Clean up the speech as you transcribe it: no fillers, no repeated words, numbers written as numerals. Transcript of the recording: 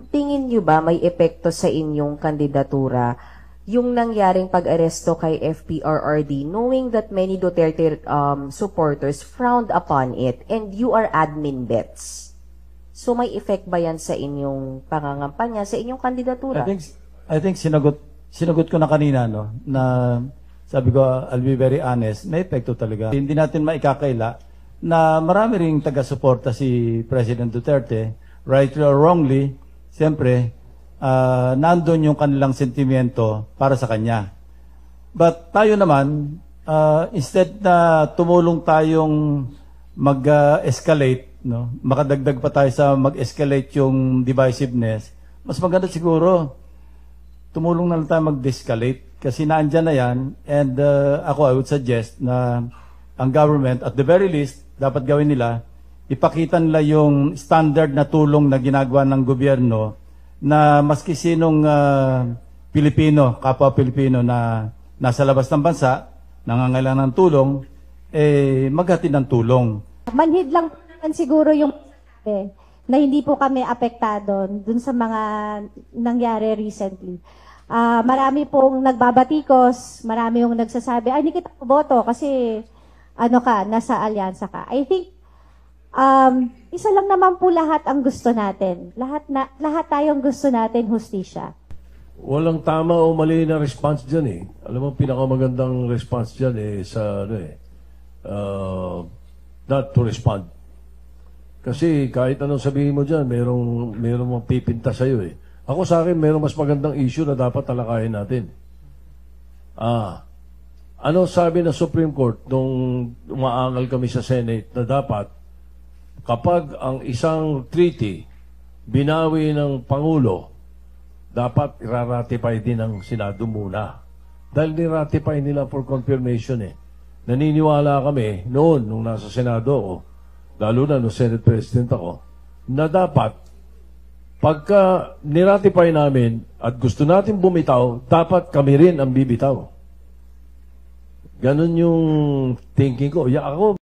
tingin nyo ba may epekto sa inyong kandidatura yung nangyaring pag-aresto kay FPRRD, knowing that many Duterte supporters frowned upon it and you are admin bets? So may effect ba yan sa inyong pangangampanya, sa inyong kandidatura? I think sinagot ko na kanina, no, na sabi ko, I'll be very honest, may epekto talaga. Hindi natin maikakaila na marami ring taga-suporta si President Duterte, rightly or wrongly, siyempre, nandun yung kanilang sentimiento para sa kanya. But tayo naman, instead na tumulong tayong mag-escalate, no, makadagdag pa tayo sa mag-escalate yung divisiveness, mas maganda siguro, tumulong na lang tayo mag-de-escalate kasi naandyan na yan. And ako, I would suggest na ang government, at the very least, dapat gawin nila, ipakita nila yung standard na tulong na ginagawa ng gobyerno na maski sinong Pilipino, kapwa Pilipino na nasa labas ng bansa, nangangailangan ng tulong, maghatid ng tulong. Manhid lang siguro yung na hindi po kami apektado dun sa mga nangyari recently. Marami pong nagbabatikos, marami yung nagsasabi, ay, hindi kita boto kasi nasa alyansa ka. I think, isa lang naman po lahat ang gusto natin. Lahat tayong gusto natin, hustisya. Walang tama o mali na response dyan eh. Alam mo, pinakamagandang response dyan not to respond. Kasi kahit anong sabihin mo dyan, merong mapipinta sa'yo eh. Ako sa akin, merong mas magandang issue na dapat talakayin natin. Ano sabi ng Supreme Court nung umaangal kami sa Senate na dapat kapag ang isang treaty binawi ng Pangulo, dapat i-ratify din ng Senado muna. Dahil ni-ratify nila for confirmation eh. Naniniwala kami noon, nung nasa Senado ako, lalo na nung Senate President ako, na dapat pagka ni-ratify namin at gusto natin bumitaw, dapat kami rin ang bibitaw. Ganon yung thinking ko. Ako